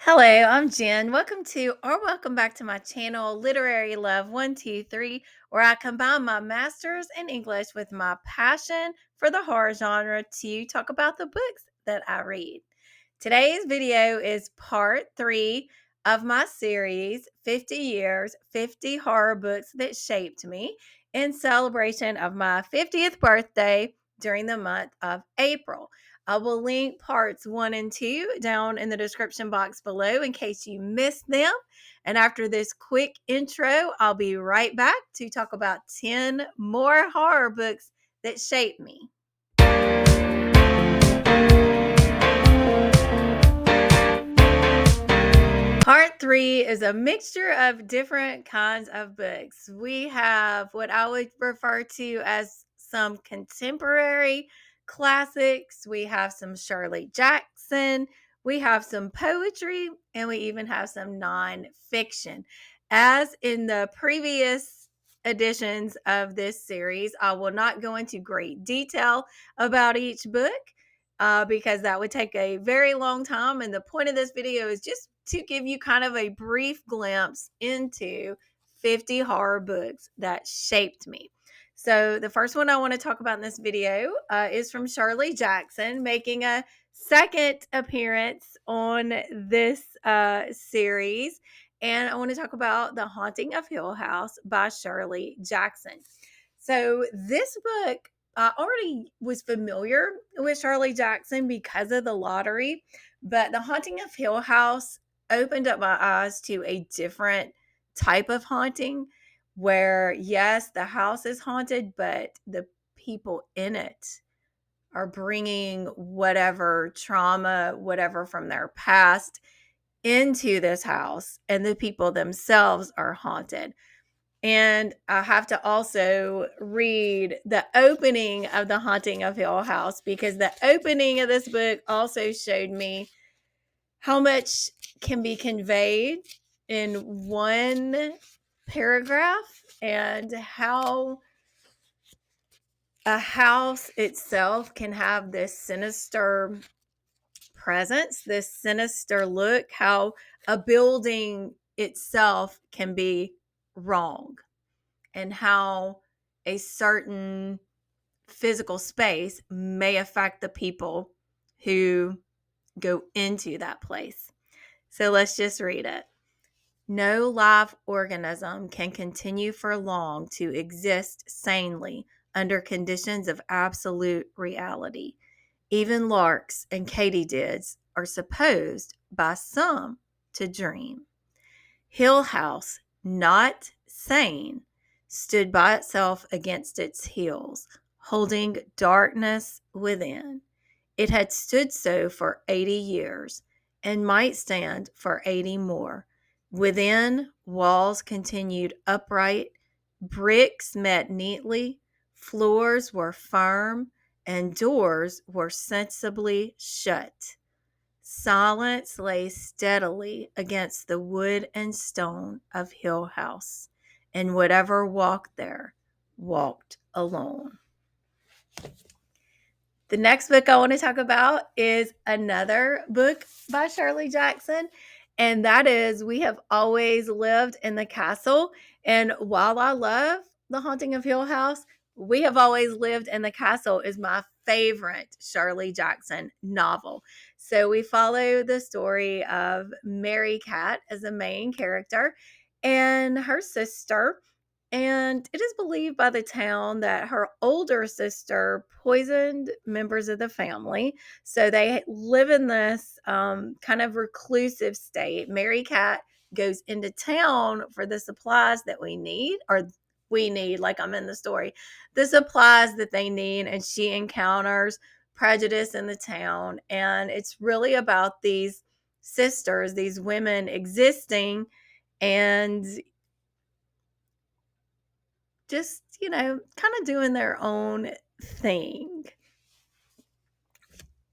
Hello, I'm Jen. Welcome back to my channel, Literary Love 123, where I combine my master's in English with my passion for the horror genre to talk about the books that I read. Today's video is part 3 of my series, 50 Years, 50 Horror Books That Shaped Me, in celebration of my 50th birthday during the month of April. I will link parts 1 and 2 down in the description box below in case you missed them. And after this quick intro, I'll be right back to talk about 10 more horror books that shaped me. Part 3 is a mixture of different kinds of books. We have what I would refer to as some contemporary classics. We have some Shirley Jackson. We have some poetry, and we even have some nonfiction. As in the previous editions of this series, I will not go into great detail about each book because that would take a very long time. And the point of this video is just to give you kind of a brief glimpse into 50 horror books that shaped me. So, the first one I want to talk about in this video is from Shirley Jackson, making a second appearance on this series. And I want to talk about The Haunting of Hill House by Shirley Jackson. So, this book, I already was familiar with Shirley Jackson because of The Lottery, but The Haunting of Hill House opened up my eyes to a different type of haunting where, yes, the house is haunted, but the people in it are bringing whatever trauma, whatever from their past into this house, and the people themselves are haunted. And I have to also read the opening of The Haunting of Hill House because the opening of this book also showed me how much can be conveyed in one paragraph and how a house itself can have this sinister presence, this sinister look, how a building itself can be wrong, and how a certain physical space may affect the people who go into that place. So let's just read it. No live organism can continue for long to exist sanely under conditions of absolute reality. Even larks and katydids are supposed by some to dream. Hill House, not sane, stood by itself against its heels, holding darkness within. It had stood so for 80 years and might stand for 80 more. Within, walls continued upright, bricks met neatly, floors were firm, and doors were sensibly shut. Silence lay steadily against the wood and stone of Hill House, and whatever walked there walked alone. The next book I want to talk about is another book by Shirley Jackson, and that is We Have Always Lived in the Castle. And while I love The Haunting of Hill House, We Have Always Lived in the Castle is my favorite Shirley Jackson novel. So we follow the story of Mary Cat as the main character and her sister. And it is believed by the town that her older sister poisoned members of the family. So they live in this kind of reclusive state. Mary Cat goes into town for the supplies that we need, like I'm in the story, the supplies that they need. And she encounters prejudice in the town. And it's really about these sisters, these women existing and just, kind of doing their own thing.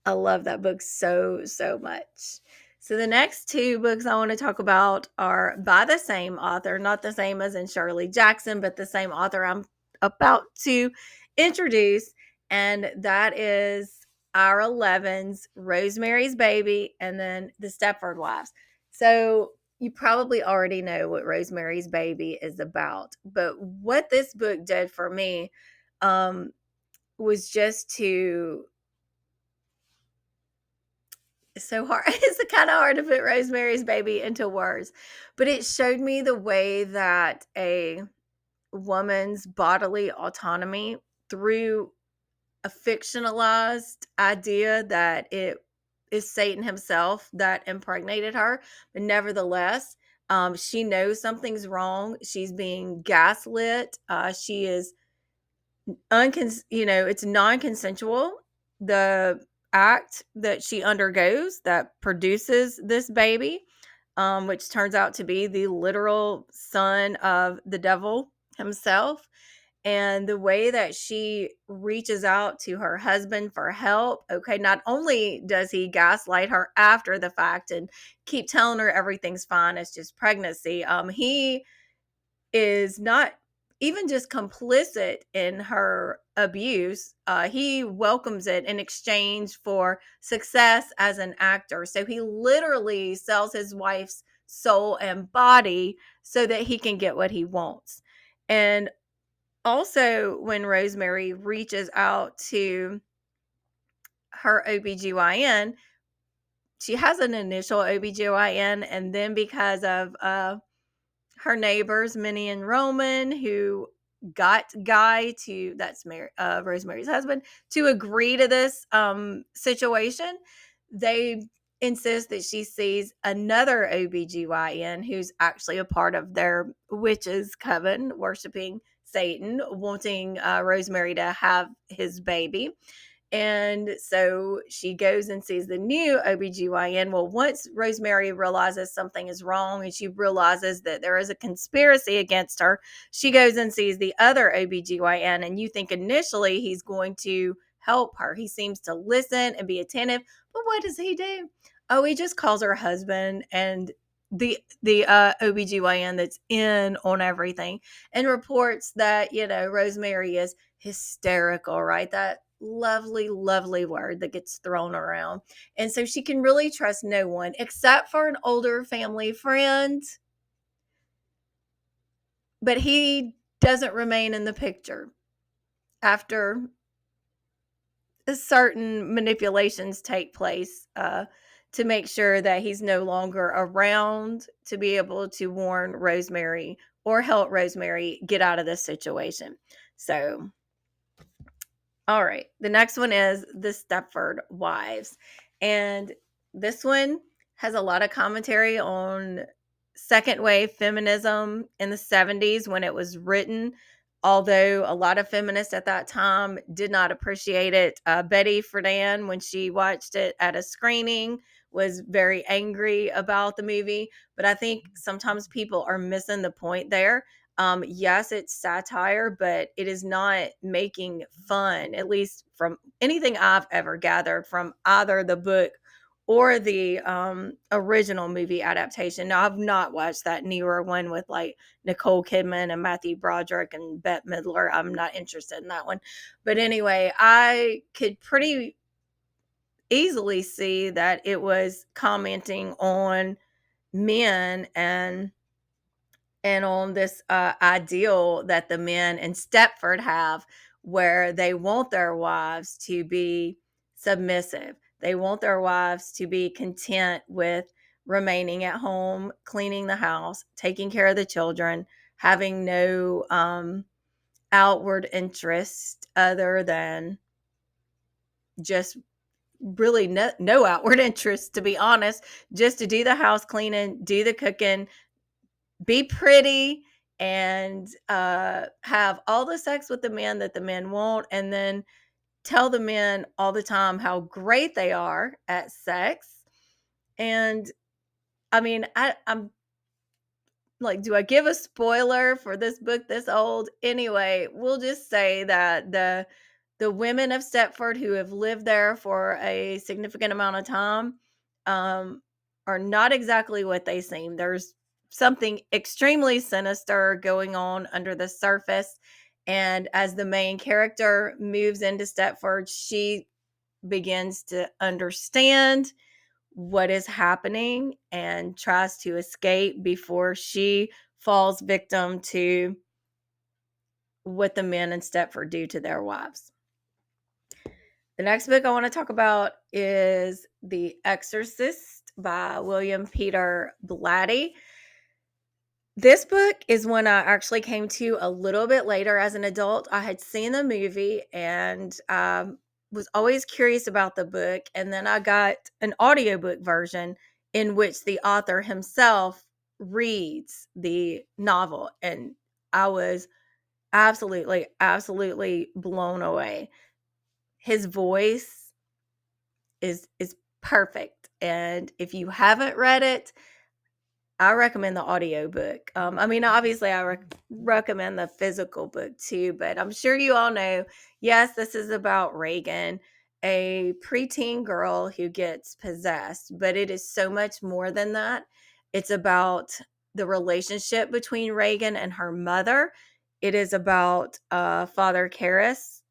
I love that book so, so much. So the next two books I want to talk about are by the same author, not the same as in Shirley Jackson, but the same author I'm about to introduce. And that is Ira Levin's Rosemary's Baby and then The Stepford Wives. So you probably already know what Rosemary's Baby is about, but what this book did for me um, was just to it's so hard. It's kind of hard to put Rosemary's Baby into words, but it showed me the way that a woman's bodily autonomy through a fictionalized idea that it is Satan himself that impregnated her, but nevertheless, she knows something's wrong. She's being gaslit. She is it's non-consensual. The act that she undergoes that produces this baby, which turns out to be the literal son of the devil himself, and the way that she reaches out to her husband for help. Okay, not only does he gaslight her after the fact and keep telling her everything's fine, it's just pregnancy, he is not even just complicit in her abuse. He welcomes it in exchange for success as an actor. So he literally sells his wife's soul and body so that he can get what he wants. And also, when Rosemary reaches out to her OBGYN, she has an initial OBGYN, and then because of her neighbors, Minnie and Roman, who got Guy to that's Rosemary's husband to agree to this situation, they insist that she sees another OBGYN who's actually a part of their witches coven, worshiping Satan, wanting Rosemary to have his baby. And so she goes and sees the new OBGYN. Well, once Rosemary realizes something is wrong and she realizes that there is a conspiracy against her, she goes and sees the other OBGYN. And you think initially he's going to help her. He seems to listen and be attentive. But what does he do? Oh, he just calls her husband and the OBGYN that's in on everything, and reports that, Rosemary is hysterical, right? That lovely, lovely word that gets thrown around. And so she can really trust no one except for an older family friend. But he doesn't remain in the picture after certain manipulations take place to make sure that he's no longer around to be able to warn Rosemary or help Rosemary get out of this situation. So, all right. The next one is The Stepford Wives. And this one has a lot of commentary on second wave feminism in the 70s when it was written. Although a lot of feminists at that time did not appreciate it. Betty Friedan, when she watched it at a screening, was very angry about the movie. But I think sometimes people are missing the point there. Yes, it's satire, but it is not making fun, at least from anything I've ever gathered from either the book or the original movie adaptation. Now, I've not watched that newer one with like Nicole Kidman and Matthew Broderick and Bette Midler. I'm not interested in that one. But anyway, I could pretty easily see that it was commenting on men and on this ideal that the men in Stepford have, where they want their wives to be submissive. They want their wives to be content with remaining at home, cleaning the house, taking care of the children, having no outward interest other than just really no outward interest, to be honest, just to do the house cleaning, do the cooking, be pretty, and have all the sex with the men that the men want, and then tell the men all the time how great they are at sex. And I mean, I'm like, do I give a spoiler for this book this old? Anyway, we'll just say that the women of Stepford who have lived there for a significant amount of time um, are not exactly what they seem. There's something extremely sinister going on under the surface. And as the main character moves into Stepford, she begins to understand what is happening and tries to escape before she falls victim to what the men in Stepford do to their wives. The next book I want to talk about is The Exorcist by William Peter Blatty. This book is one I actually came to a little bit later as an adult. I had seen the movie and was always curious about the book. And then I got an audiobook version in which the author himself reads the novel. And I was absolutely blown away. His voice is perfect. And if you haven't read it, I recommend the audiobook. I mean, obviously, I recommend the physical book too, but I'm sure you all know, yes, this is about Reagan, a preteen girl who gets possessed, but it is so much more than that. It's about the relationship between Reagan and her mother. It is about Father Karras,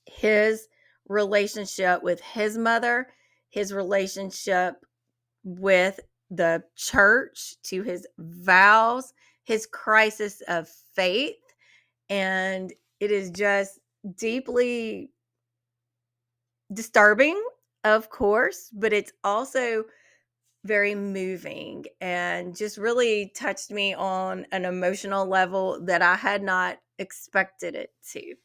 his relationship with his mother, his relationship with the church, to his vows, his crisis of faith. And it is just deeply disturbing, of course, but it's also very moving and just really touched me on an emotional level that I had not expected it to.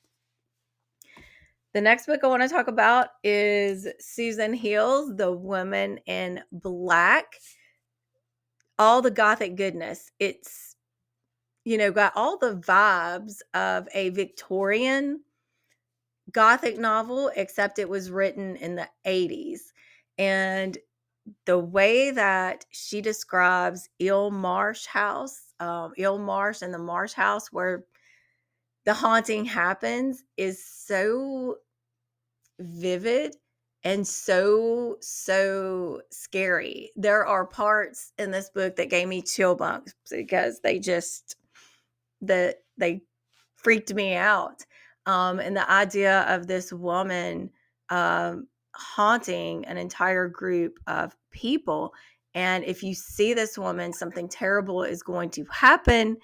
The next book I want to talk about is Susan Heels, The Woman in Black. All the gothic goodness. It's, got all the vibes of a Victorian gothic novel, except it was written in the 80s. And the way that she describes Eel Marsh House, Eel Marsh and the Marsh House where the haunting happens, is so vivid and so scary. There are parts in this book that gave me chill bumps because they freaked me out. And the idea of this woman haunting an entire group of people, and if you see this woman, something terrible is going to happen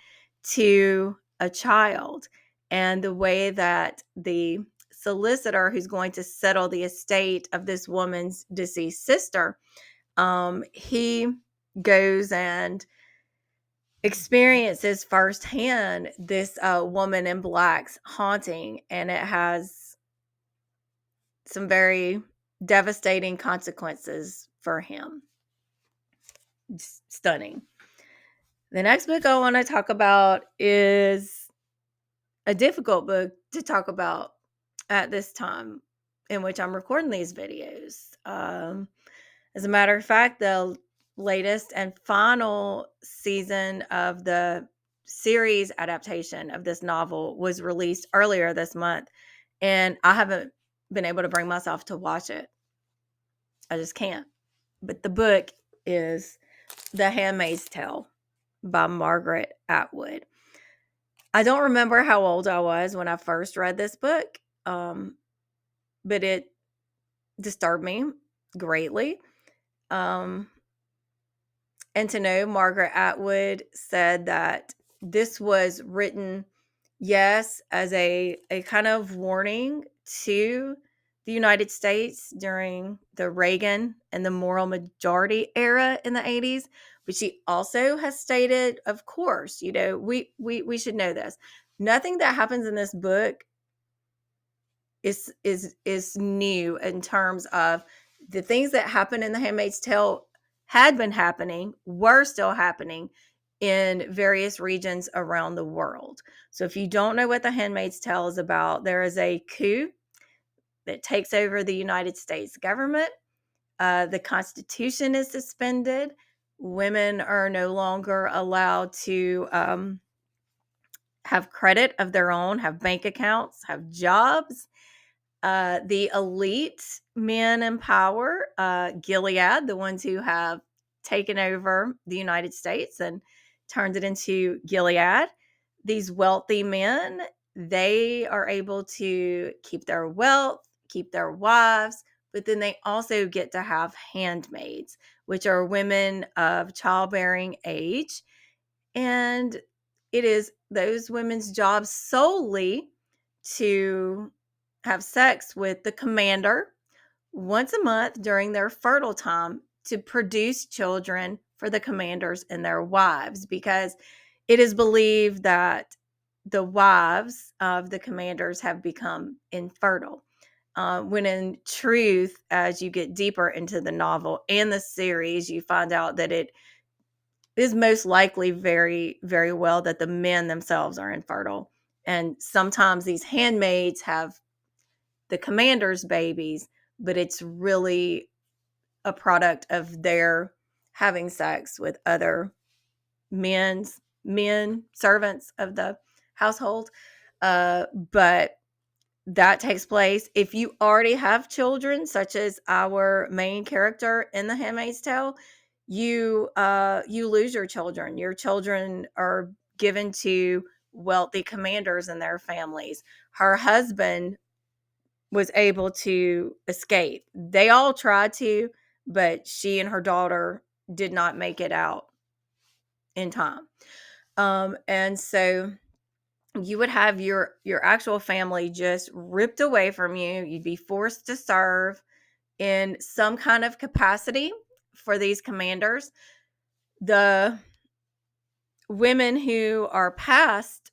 to a child. And the way that the solicitor who's going to settle the estate of this woman's deceased sister, he goes and experiences firsthand this woman in black's haunting, and it has some very devastating consequences for him. It's stunning. The next book I want to talk about is a difficult book to talk about at this time in which I'm recording these videos. As a matter of fact, the latest and final season of the series adaptation of this novel was released earlier this month, and I haven't been able to bring myself to watch it. I just can't. But the book is The Handmaid's Tale by Margaret Atwood. I don't remember how old I was when I first read this book, but it disturbed me greatly. And to know Margaret Atwood said that this was written, yes, as a kind of warning to the United States during the Reagan and the moral majority era in the 80s. But she also has stated, of course, we should know this. Nothing that happens in this book is new in terms of the things that happened in The Handmaid's Tale had been happening, were still happening in various regions around the world. So if you don't know what The Handmaid's Tale is about, there is a coup that takes over the United States government. The Constitution is suspended. Women are no longer allowed to have credit of their own, have bank accounts, have jobs. The elite men in power, Gilead, the ones who have taken over the United States and turned it into Gilead, these wealthy men, they are able to keep their wealth, keep their wives, but then they also get to have handmaids, which are women of childbearing age. And it is those women's job solely to have sex with the commander once a month during their fertile time to produce children for the commanders and their wives, because it is believed that the wives of the commanders have become infertile. When in truth, as you get deeper into the novel and the series, you find out that it is most likely very, very well that the men themselves are infertile. And sometimes these handmaids have the commander's babies, but it's really a product of their having sex with other men servants of the household. But that takes place if you already have children, such as our main character in The Handmaid's Tale. You lose your children. Your children are given to wealthy commanders and their families. Her husband was able to escape. They all tried to, but she and her daughter did not make it out in time. And so you would have your actual family just ripped away from you. You'd be forced to serve in some kind of capacity for these commanders. The women who are past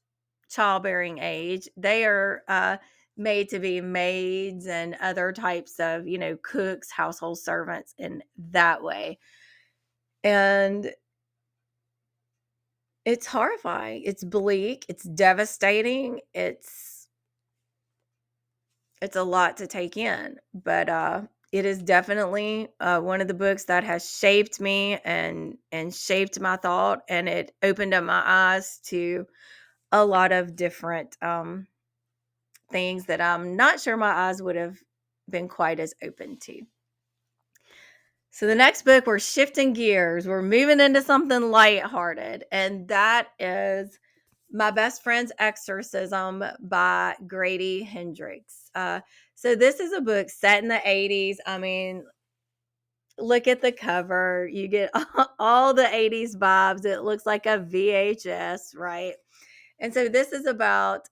childbearing age, they are made to be maids and other types of, cooks, household servants in that way. And it's horrifying. It's bleak. It's devastating. It's a lot to take in, but it is definitely one of the books that has shaped me and shaped my thought, and it opened up my eyes to a lot of different things that I'm not sure my eyes would have been quite as open to. So the next book, we're shifting gears. We're moving into something lighthearted, and that is My Best Friend's Exorcism by Grady Hendrix. So this is a book set in the 80s. I mean, look at the cover. You get all the 80s vibes. It looks like a VHS, right? And so this is about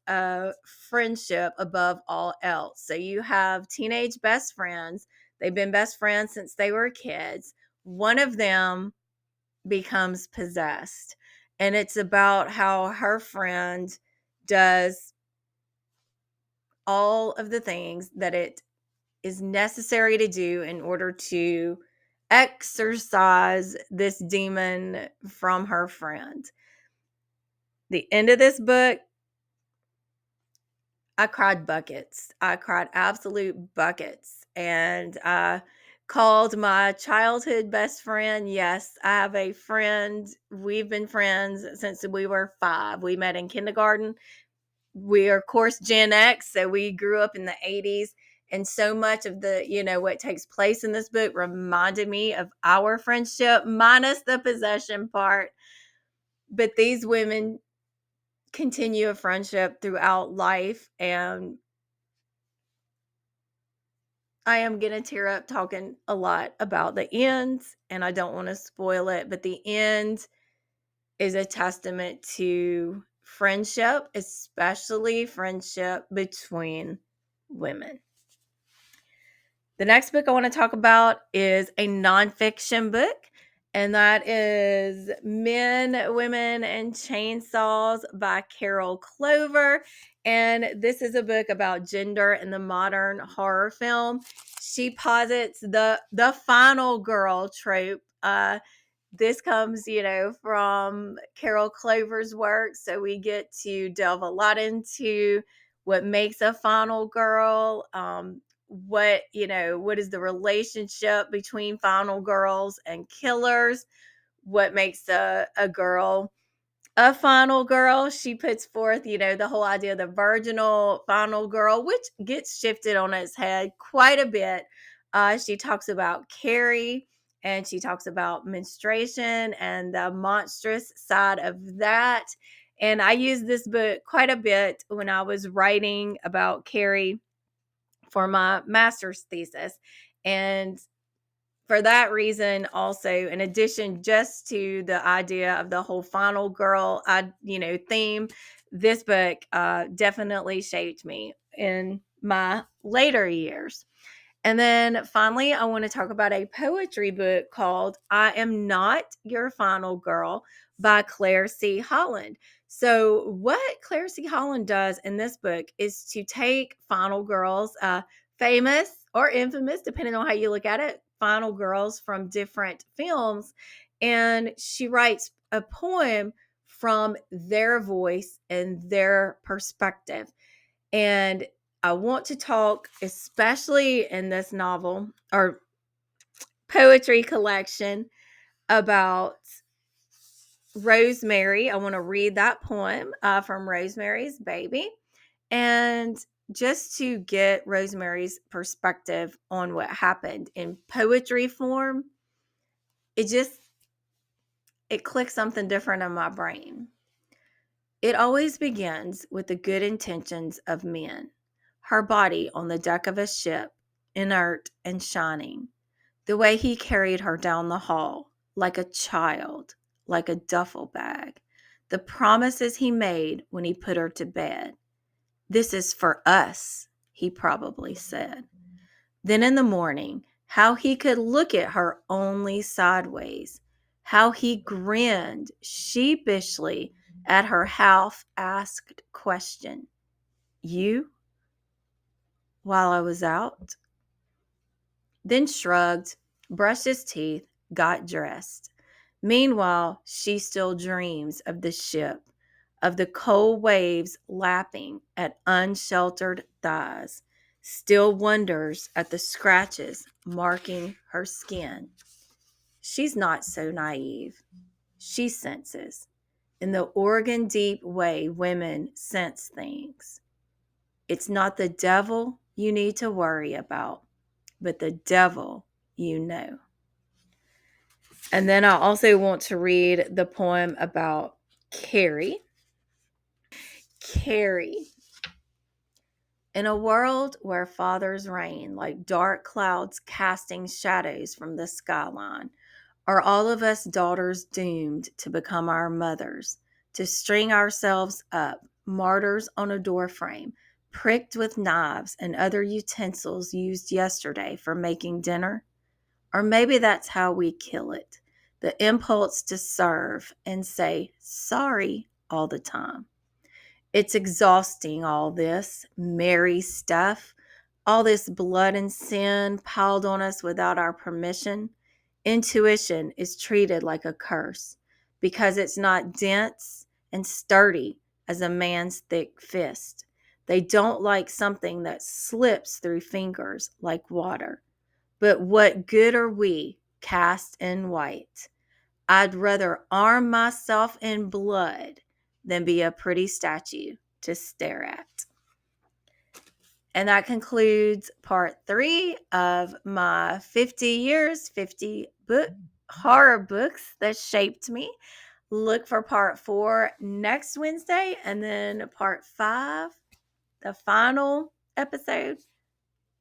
friendship above all else. So you have teenage best friends. They've been best friends since they were kids. One of them becomes possessed. And it's about how her friend does all of the things that it is necessary to do in order to exorcise this demon from her friend. The end of this book, I cried buckets. I cried absolute buckets. And I called my childhood best friend. Yes, I have a friend. We've been friends since we were 5. We met in kindergarten. We are, of course, Gen X, so we grew up in the 80s. And so much of the, what takes place in this book reminded me of our friendship, minus the possession part. But these women continue a friendship throughout life, and I am going to tear up talking a lot about the end, and I don't want to spoil it, but the end is a testament to friendship, especially friendship between women. The next book I want to talk about is a nonfiction book, and that is Men, Women, and Chainsaws by Carol Clover. And this is a book about gender in the modern horror film. She posits the final girl trope. This comes, from Carol Clover's work. So we get to delve a lot into what makes a final girl, what is the relationship between final girls and killers, what makes a girl a final girl. She puts forth, the whole idea of the virginal final girl, which gets shifted on its head quite a bit. She talks about Carrie, and she talks about menstruation and the monstrous side of that. And I used this book quite a bit when I was writing about Carrie for my master's thesis. And for that reason, also, in addition just to the idea of the whole final girl, theme, this book definitely shaped me in my later years. And then finally, I want to talk about a poetry book called I Am Not Your Final Girl by Claire C. Holland. So, what Claire C. Holland does in this book is to take final girls, famous or infamous, depending on how you look at it, final girls from different films, and she writes a poem from their voice and their perspective. And I want to talk, especially in this novel or poetry collection, about Rosemary. I want to read that poem from Rosemary's Baby, and just to get Rosemary's perspective on what happened in poetry form, it clicks something different in my brain. It always begins with the good intentions of men. Her body on the deck of a ship, inert and shining. The way he carried her down the hall, like a child, like a duffel bag. The promises he made when he put her to bed. This is for us, he probably said. Then in the morning, how he could look at her only sideways. How he grinned sheepishly at her half asked question. You? While I was out? Then shrugged, brushed his teeth, got dressed. Meanwhile, she still dreams of the ship, of the cold waves lapping at unsheltered thighs, still wonders at the scratches marking her skin. She's not so naive. She senses, in the organ deep way women sense things. It's not the devil you need to worry about, but the devil you know. And then I also want to read the poem about Carrie. Carrie. In a world where fathers reign like dark clouds casting shadows from the skyline, are all of us daughters doomed to become our mothers, to string ourselves up, martyrs on a doorframe, pricked with knives and other utensils used yesterday for making dinner? Or maybe that's how we kill it, the impulse to serve and say sorry all the time. It's exhausting, all this merry stuff, all this blood and sin piled on us without our permission. Intuition is treated like a curse because it's not dense and sturdy as a man's thick fist. They don't like something that slips through fingers like water. But what good are we cast in white? I'd rather arm myself in blood than be a pretty statue to stare at. And that concludes part 3 of my 50 years, 50 horror books that shaped me. Look for part 4 next Wednesday, and then part 5, the final episode,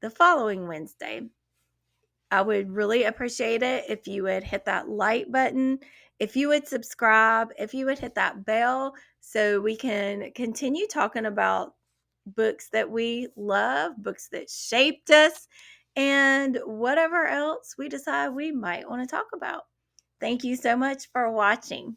the following Wednesday. I would really appreciate it if you would hit that like button, if you would subscribe, if you would hit that bell so we can continue talking about books that we love, books that shaped us, and whatever else we decide we might want to talk about. Thank you so much for watching.